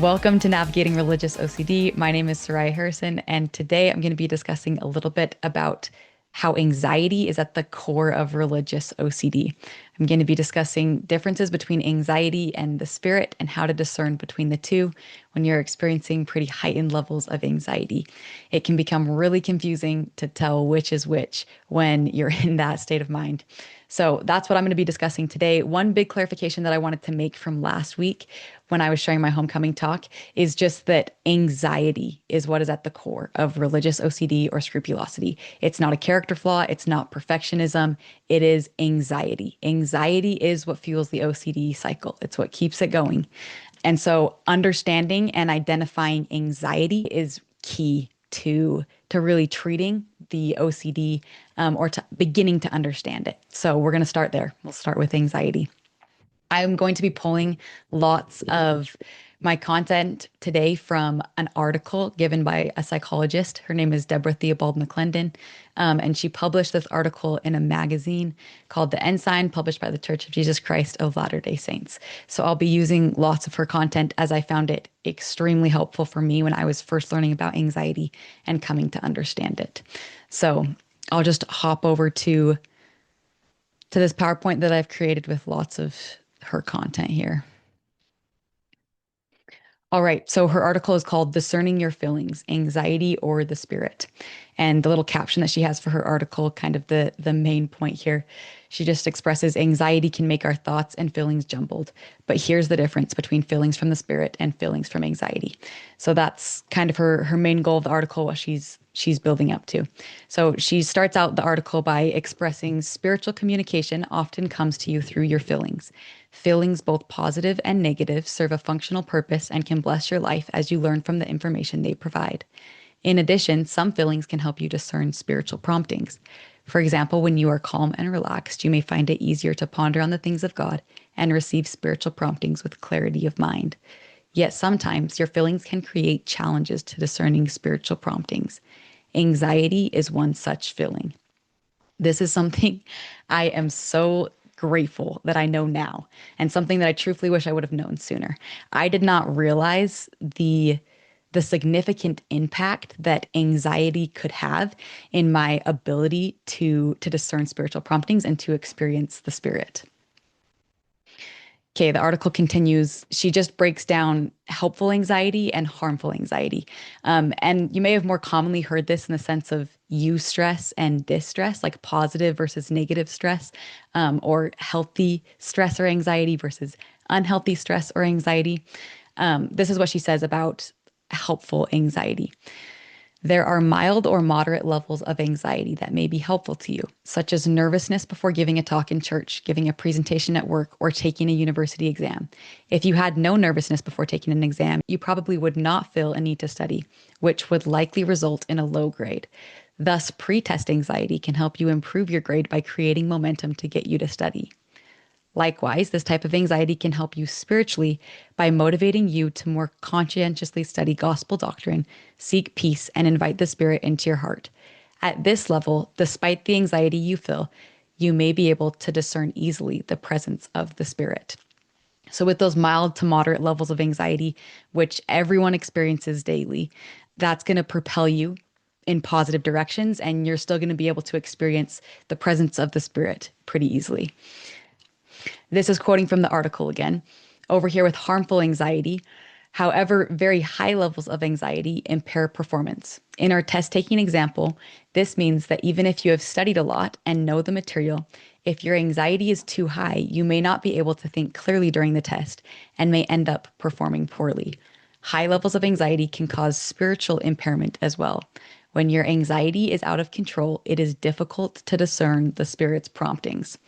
Welcome to Navigating Religious OCD. My name is Sariah Harrison, and today I'm going to be discussing a little bit about how anxiety is at the core of religious OCD. I'm going to be discussing differences between anxiety and the spirit and how to discern between the two when you're experiencing pretty heightened levels of anxiety. It can become really confusing to tell which is which when you're in that state of mind. So that's what I'm going to be discussing today. One big clarification that I wanted to make from last week when I was sharing my homecoming talk is just that anxiety is what is at the core of religious OCD or scrupulosity. It's not a character flaw. It's not perfectionism. It is anxiety. Anxiety is what fuels the OCD cycle. It's what keeps it going. And so understanding and identifying anxiety is key to really treating the OCD or to beginning to understand it. So we're going to start there. We'll start with anxiety. I'm going to be pulling lots of my content today from an article given by a psychologist. Her name is Debra Theobald McClendon, and she published this article in a magazine called The Ensign, published by the Church of Jesus Christ of Latter-day Saints. So I'll be using lots of her content as I found it extremely helpful for me when I was first learning about anxiety and coming to understand it. So I'll just hop over to this PowerPoint that I've created with lots of her content here. All right, so her article is called Discerning Your Feelings, Anxiety or the Spirit. And the little caption that she has for her article, kind of the main point here, she just expresses anxiety can make our thoughts and feelings jumbled. But here's the difference between feelings from the spirit and feelings from anxiety. So that's kind of her main goal of the article, what she's building up to. So she starts out the article by expressing spiritual communication often comes to you through your feelings. Feelings, both positive and negative, serve a functional purpose and can bless your life as you learn from the information they provide. In addition, some feelings can help you discern spiritual promptings. For example, when you are calm and relaxed, you may find it easier to ponder on the things of God and receive spiritual promptings with clarity of mind. Yet sometimes your feelings can create challenges to discerning spiritual promptings. Anxiety is one such feeling. This is something I am so grateful that I know now, and something that I truthfully wish I would have known sooner. I did not realize the significant impact that anxiety could have in my ability to discern spiritual promptings and to experience the spirit. Okay, the article continues. She just breaks down helpful anxiety and harmful anxiety. And you may have more commonly heard this in the sense of eustress and distress, like positive versus negative stress, or healthy stress or anxiety versus unhealthy stress or anxiety. This is what she says about helpful anxiety. There are mild or moderate levels of anxiety that may be helpful to you, such as nervousness before giving a talk in church, giving a presentation at work, or taking a university exam. If you had no nervousness before taking an exam, you probably would not feel a need to study, which would likely result in a low grade. Thus, pre-test anxiety can help you improve your grade by creating momentum to get you to study. Likewise, this type of anxiety can help you spiritually by motivating you to more conscientiously study gospel doctrine, seek peace, and invite the Spirit into your heart. At this level, despite the anxiety you feel, you may be able to discern easily the presence of the Spirit. So with those mild to moderate levels of anxiety, which everyone experiences daily, that's going to propel you in positive directions, and you're still going to be able to experience the presence of the Spirit pretty easily. This is quoting from the article again. Over here with harmful anxiety, however, very high levels of anxiety impair performance. In our test-taking example, this means that even if you have studied a lot and know the material, if your anxiety is too high, you may not be able to think clearly during the test and may end up performing poorly. High levels of anxiety can cause spiritual impairment as well. When your anxiety is out of control, it is difficult to discern the Spirit's promptings.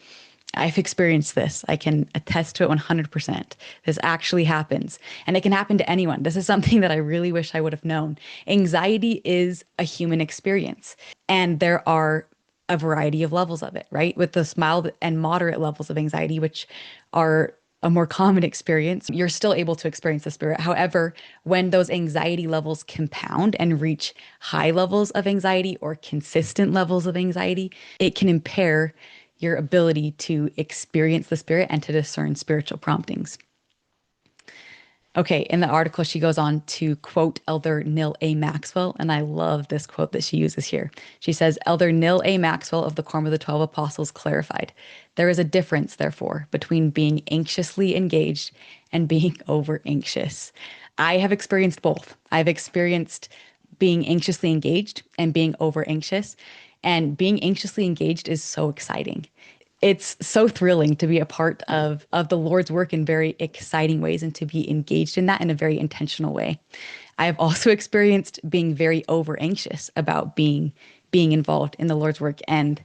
I've experienced this. I can attest to it 100%. This actually happens, and it can happen to anyone. This is something that I really wish I would have known. Anxiety is a human experience, and there are a variety of levels of it, right? With the mild and moderate levels of anxiety, which are a more common experience, you're still able to experience the Spirit. However, when those anxiety levels compound and reach high levels of anxiety or consistent levels of anxiety, it can impair your ability to experience the Spirit and to discern spiritual promptings. Okay, in the article, she goes on to quote Elder Neil A. Maxwell, and I love this quote that she uses here. She says, Elder Neil A. Maxwell of the Quorum of the 12 Apostles clarified, there is a difference, therefore, between being anxiously engaged and being over anxious. I have experienced both. I've experienced being anxiously engaged and being over anxious. And being anxiously engaged is so exciting. It's so thrilling to be a part of the Lord's work in very exciting ways and to be engaged in that in a very intentional way. I have also experienced being very over anxious about being involved in the Lord's work, and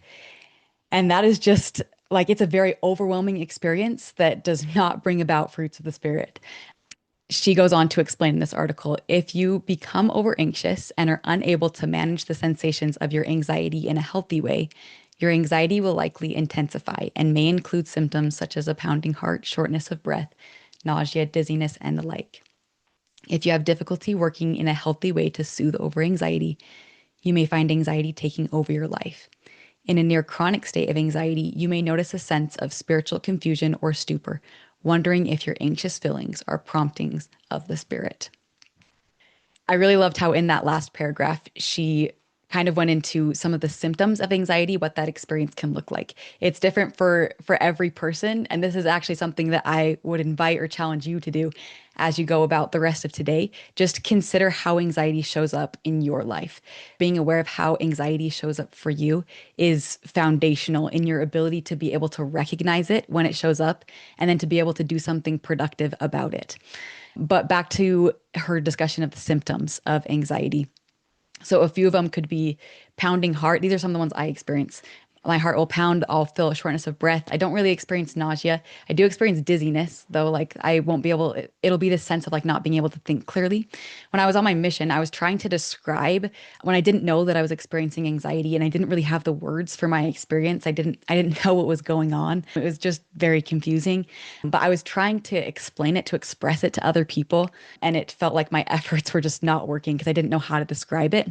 that is just like it's a very overwhelming experience that does not bring about fruits of the Spirit. She goes on to explain in this article, if you become over anxious and are unable to manage the sensations of your anxiety in a healthy way, your anxiety will likely intensify and may include symptoms such as a pounding heart, shortness of breath, nausea, dizziness, and the like. If you have difficulty working in a healthy way to soothe over anxiety, you may find anxiety taking over your life. In a near chronic state of anxiety, you may notice a sense of spiritual confusion or stupor, wondering if your anxious feelings are promptings of the Spirit. I really loved how in that last paragraph, she kind of went into some of the symptoms of anxiety, what that experience can look like. It's different for every person, and this is actually something that I would invite or challenge you to do as you go about the rest of today. Just consider how anxiety shows up in your life. Being aware of how anxiety shows up for you is foundational in your ability to be able to recognize it when it shows up and then to be able to do something productive about it. But back to her discussion of the symptoms of anxiety. So a few of them could be pounding heart. These are some of the ones I experience. My heart will pound. I'll feel a shortness of breath. I don't really experience nausea. I do experience dizziness, though. Like I won't be able, it'll be this sense of like not being able to think clearly. When I was on my mission, I was trying to describe when I didn't know that I was experiencing anxiety and I didn't really have the words for my experience. I didn't know what was going on. It was just very confusing. But I was trying to explain it, to express it to other people. And it felt like my efforts were just not working because I didn't know how to describe it.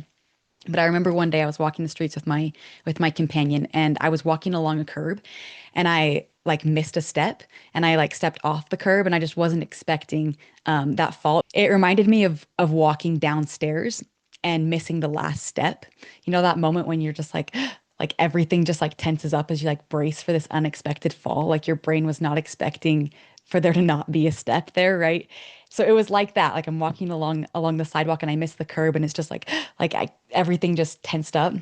But I remember one day I was walking the streets with my companion and I was walking along a curb and I like missed a step and I like stepped off the curb and I just wasn't expecting that fall. It reminded me of walking downstairs and missing the last step. You know, that moment when you're just like everything just like tenses up as you like brace for this unexpected fall. Like your brain was not expecting for there to not be a step there, right? So it was like that. Like I'm walking along the sidewalk and I miss the curb and it's just like everything just tensed up.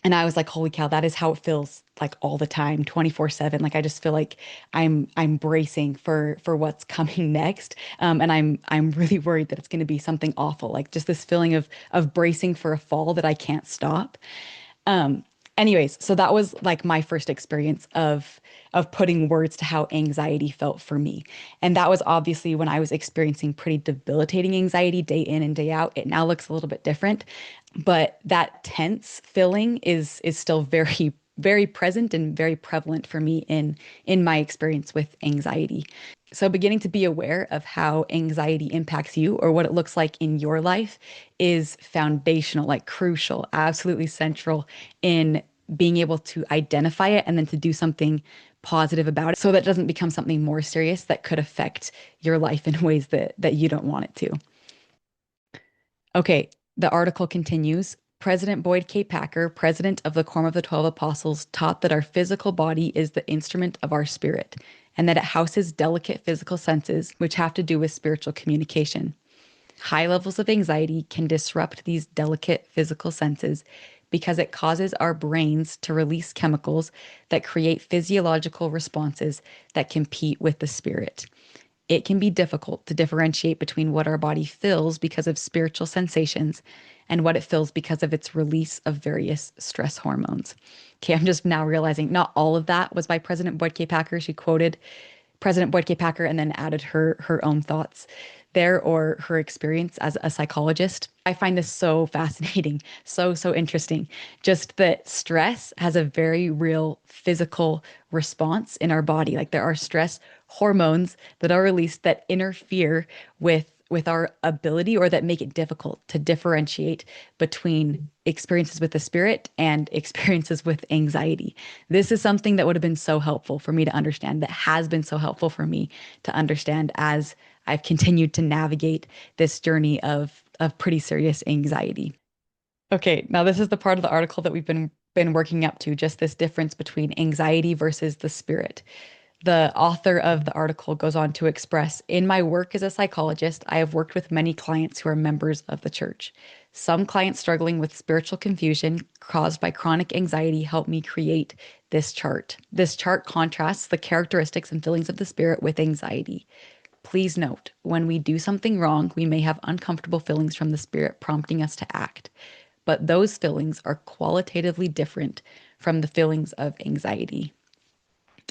And I was like, holy cow, that is how it feels like all the time, 24/7. Like I just feel like I'm bracing for what's coming next. And I'm really worried that it's going to be something awful. Like just this feeling of bracing for a fall that I can't stop. Um, Anyways, so that was like my first experience of putting words to how anxiety felt for me. And that was obviously when I was experiencing pretty debilitating anxiety day in and day out. It now looks a little bit different, but that tense feeling is still very very present and very prevalent for me in my experience with anxiety. So beginning to be aware of how anxiety impacts you or what it looks like in your life is foundational, like crucial, absolutely central in being able to identify it and then to do something positive about it so that it doesn't become something more serious that could affect your life in ways that you don't want it to. Okay, the article continues. President Boyd K. Packer, president of the Quorum of the 12 Apostles, taught that our physical body is the instrument of our spirit, and that it houses delicate physical senses which have to do with spiritual communication. High levels of anxiety can disrupt these delicate physical senses because it causes our brains to release chemicals that create physiological responses that compete with the spirit. It can be difficult to differentiate between what our body feels because of spiritual sensations and what it feels because of its release of various stress hormones. Okay, I'm just now realizing not all of that was by President Boyd K. Packer. She quoted President Boyd K. Packer and then added her own thoughts there or her experience as a psychologist. I find this so fascinating, so interesting. Just that stress has a very real physical response in our body. Like there are stress hormones that are released that interfere with our ability or that make it difficult to differentiate between experiences with the spirit and experiences with anxiety. This is something that would have been so helpful for me to understand, that has been so helpful for me to understand as I've continued to navigate this journey of pretty serious anxiety. Okay, now this is the part of the article that we've been working up to, just this difference between anxiety versus the spirit. The author of the article goes on to express, in my work as a psychologist, I have worked with many clients who are members of the church. Some clients struggling with spiritual confusion caused by chronic anxiety helped me create this chart. This chart contrasts the characteristics and feelings of the spirit with anxiety. Please note, when we do something wrong, we may have uncomfortable feelings from the spirit prompting us to act. But those feelings are qualitatively different from the feelings of anxiety.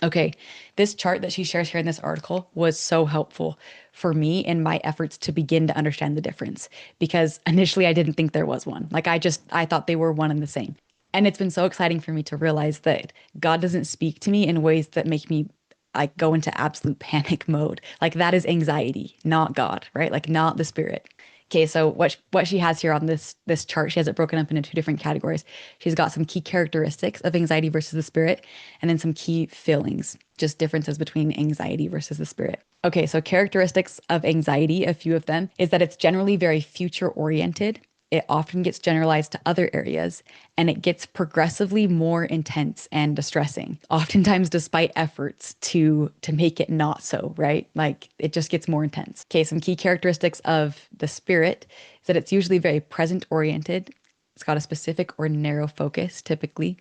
Okay, this chart that she shares here in this article was so helpful for me in my efforts to begin to understand the difference because initially I didn't think there was one. Like I thought they were one and the same. And it's been so exciting for me to realize that God doesn't speak to me in ways that make me like go into absolute panic mode. Like that is anxiety, not God, right? Like not the spirit. Okay, so what she has here on this chart, she has it broken up into two different categories. She's got some key characteristics of anxiety versus the spirit, and then some key feelings, just differences between anxiety versus the spirit. Okay, so characteristics of anxiety, a few of them, is that it's generally very future oriented. It often gets generalized to other areas, and it gets progressively more intense and distressing, oftentimes despite efforts to make it not so, right? Like it just gets more intense. Okay, some key characteristics of the spirit is that it's usually very present oriented. It's got a specific or narrow focus typically,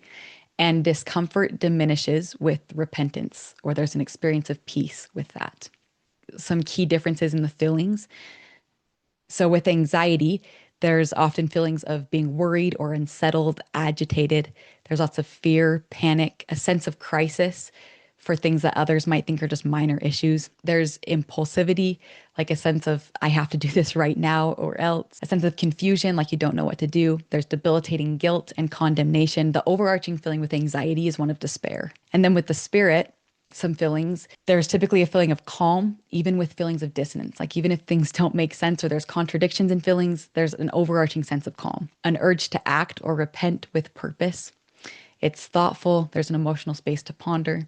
and discomfort diminishes with repentance, or there's an experience of peace with that. Some key differences in the feelings. So with anxiety, there's often feelings of being worried or unsettled, agitated. There's lots of fear, panic, a sense of crisis for things that others might think are just minor issues. There's impulsivity, like a sense of, I have to do this right now or else. A sense of confusion, like you don't know what to do. There's debilitating guilt and condemnation. The overarching feeling with anxiety is one of despair. And then with the spirit, some feelings. There's typically a feeling of calm, even with feelings of dissonance. Like even if things don't make sense or there's contradictions in feelings, there's an overarching sense of calm, an urge to act or repent with purpose. It's thoughtful. There's an emotional space to ponder.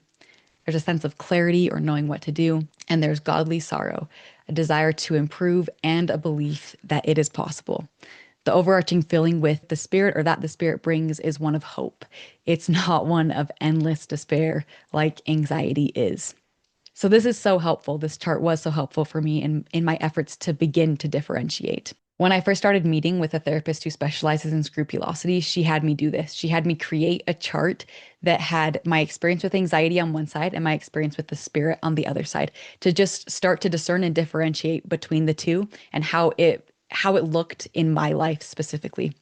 There's a sense of clarity or knowing what to do. And there's godly sorrow, a desire to improve and a belief that it is possible. The overarching feeling with the spirit or that the spirit brings is one of hope. It's not one of endless despair like anxiety is. So this is so helpful. This chart was so helpful for me in my efforts to begin to differentiate. When I first started meeting with a therapist who specializes in scrupulosity, she had me do this. She had me create a chart that had my experience with anxiety on one side and my experience with the spirit on the other side to just start to discern and differentiate between the two and how it looked in my life specifically.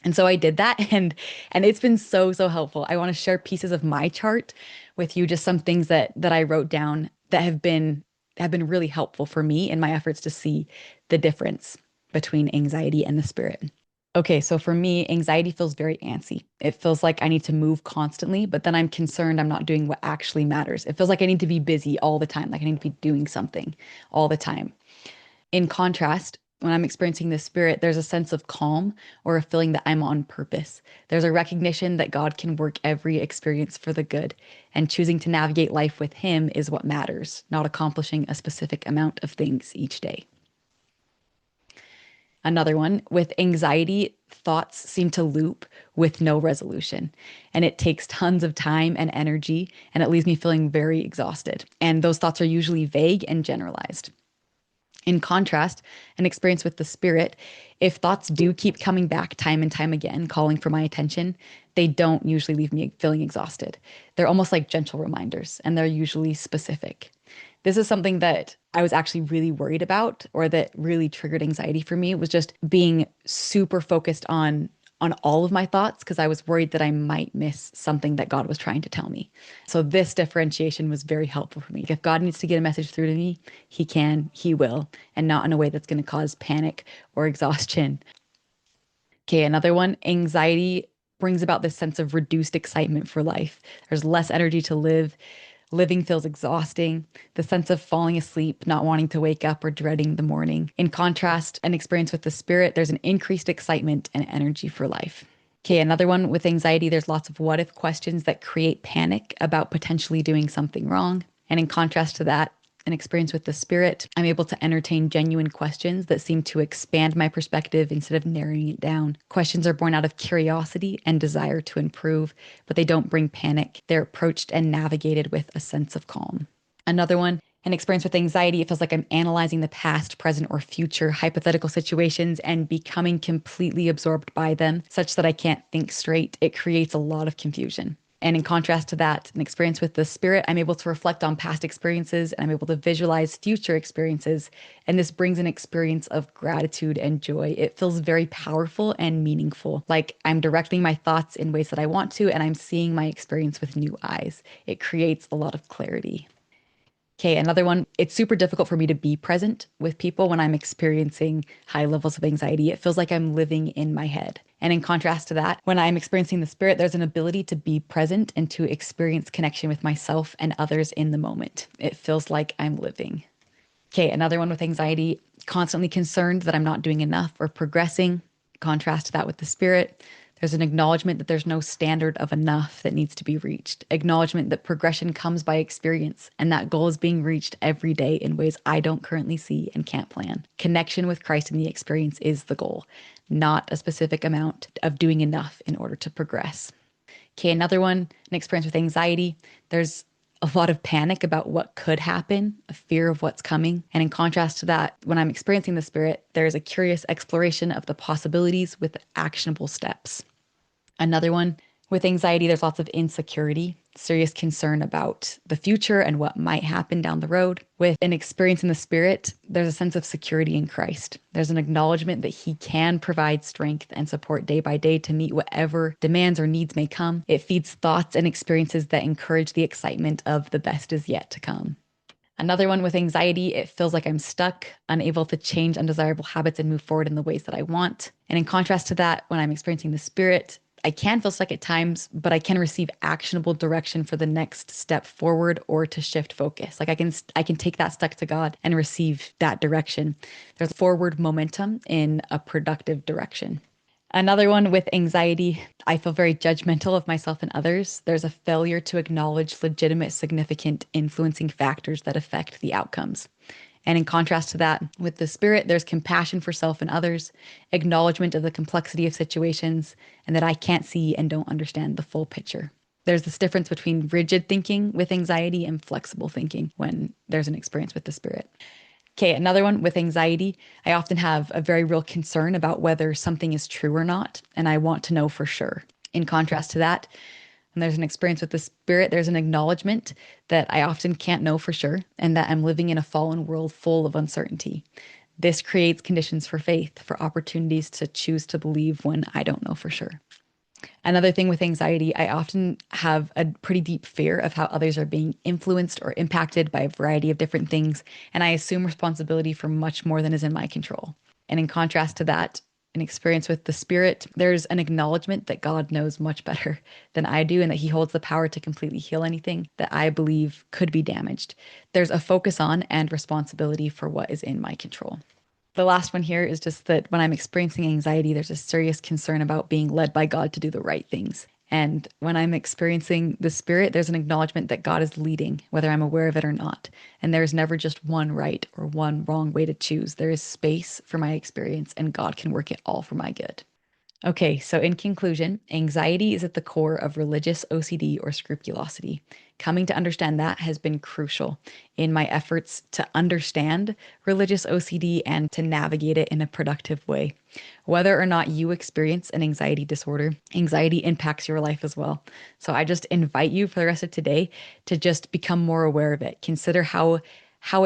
And so I did that and it's been so helpful. I want to share pieces of my chart with you, just some things that I wrote down that have been really helpful for me in my efforts to see the difference between anxiety and the spirit. Okay, so for me, anxiety feels very antsy. It feels like I need to move constantly, but then I'm concerned I'm not doing what actually matters. It feels like I need to be busy all the time, like I need to be doing something all the time. In contrast, when I'm experiencing the spirit, there's a sense of calm or a feeling that I'm on purpose. There's a recognition that God can work every experience for the good, and choosing to navigate life with Him is what matters, not accomplishing a specific amount of things each day. Another one, with anxiety, thoughts seem to loop with no resolution. And it takes tons of time and energy, and it leaves me feeling very exhausted. And those thoughts are usually vague and generalized. In contrast, an experience with the spirit, if thoughts do keep coming back time and time again, calling for my attention, they don't usually leave me feeling exhausted. They're almost like gentle reminders, and they're usually specific. This is something that I was actually really worried about, or that really triggered anxiety for me, was just being super focused on all of my thoughts because I was worried that I might miss something that God was trying to tell me. So this differentiation was very helpful for me. If God needs to get a message through to me, He can, He will, and not in a way that's going to cause panic or exhaustion. Okay, another one, anxiety brings about this sense of reduced excitement for life. There's less energy to live. Living feels exhausting. The sense of falling asleep, not wanting to wake up, or dreading the morning. In contrast, an experience with the spirit, there's an increased excitement and energy for life. Okay, another one with anxiety, there's lots of what if questions that create panic about potentially doing something wrong. And in contrast to that, an experience with the Spirit, I'm able to entertain genuine questions that seem to expand my perspective instead of narrowing it down. Questions are born out of curiosity and desire to improve, but they don't bring panic. They're approached and navigated with a sense of calm. Another one, an experience with anxiety, it feels like I'm analyzing the past, present, or future hypothetical situations and becoming completely absorbed by them such that I can't think straight. It creates a lot of confusion. And in contrast to that, an experience with the Spirit, I'm able to reflect on past experiences and I'm able to visualize future experiences. And this brings an experience of gratitude and joy. It feels very powerful and meaningful, like I'm directing my thoughts in ways that I want to, and I'm seeing my experience with new eyes. It creates a lot of clarity. Okay, another one. It's super difficult for me to be present with people when I'm experiencing high levels of anxiety. It feels like I'm living in my head. And in contrast to that, when I'm experiencing the Spirit, there's an ability to be present and to experience connection with myself and others in the moment. It feels like I'm living. Okay, another one with anxiety, constantly concerned that I'm not doing enough or progressing. Contrast to that with the Spirit. There's an acknowledgement that there's no standard of enough that needs to be reached. Acknowledgement that progression comes by experience and that goal is being reached every day in ways I don't currently see and can't plan. Connection with Christ in the experience is the goal, not a specific amount of doing enough in order to progress. Okay, another one, an experience with anxiety. There's a lot of panic about what could happen, a fear of what's coming. And in contrast to that, when I'm experiencing the Spirit, there's a curious exploration of the possibilities with actionable steps. Another one, with anxiety, there's lots of insecurity, serious concern about the future and what might happen down the road. With an experience in the Spirit, there's a sense of security in Christ. There's an acknowledgement that He can provide strength and support day by day to meet whatever demands or needs may come. It feeds thoughts and experiences that encourage the excitement of the best is yet to come. Another one with anxiety, it feels like I'm stuck, unable to change undesirable habits and move forward in the ways that I want. And in contrast to that, when I'm experiencing the Spirit, I can feel stuck at times, but I can receive actionable direction for the next step forward or to shift focus. Like I can take that stuck to God and receive that direction. There's forward momentum in a productive direction. Another one with anxiety, I feel very judgmental of myself and others. There's a failure to acknowledge legitimate, significant influencing factors that affect the outcomes. And in contrast to that, with the Spirit, there's compassion for self and others, acknowledgement of the complexity of situations, and that I can't see and don't understand the full picture. There's this difference between rigid thinking with anxiety and flexible thinking when there's an experience with the Spirit. Okay, another one with anxiety, I often have a very real concern about whether something is true or not, and I want to know for sure. In contrast to that, when there's an experience with the Spirit, there's an acknowledgement that I often can't know for sure and that I'm living in a fallen world full of uncertainty. This creates conditions for faith, for opportunities to choose to believe when I don't know for sure. Another thing with anxiety, I often have a pretty deep fear of how others are being influenced or impacted by a variety of different things, and I assume responsibility for much more than is in my control. And in contrast to that, an experience with the Spirit, there's an acknowledgement that God knows much better than I do and that He holds the power to completely heal anything that I believe could be damaged. There's a focus on and responsibility for what is in my control. The last one here is just that when I'm experiencing anxiety, there's a serious concern about being led by God to do the right things. And when I'm experiencing the Spirit, there's an acknowledgement that God is leading, whether I'm aware of it or not. And there's never just one right or one wrong way to choose. There is space for my experience, and God can work it all for my good. Okay, so in conclusion, anxiety is at the core of religious OCD or scrupulosity. Coming to understand that has been crucial in my efforts to understand religious OCD and to navigate it in a productive way. Whether or not you experience an anxiety disorder, anxiety impacts your life as well. So I just invite you for the rest of today to just become more aware of it. Consider how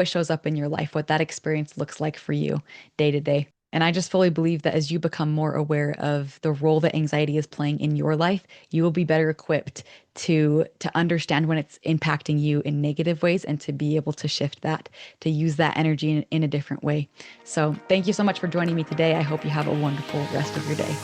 it shows up in your life, what that experience looks like for you day to day. And I just fully believe that as you become more aware of the role that anxiety is playing in your life, you will be better equipped to understand when it's impacting you in negative ways and to be able to shift that, to use that energy in a different way. So thank you so much for joining me today. I hope you have a wonderful rest of your day.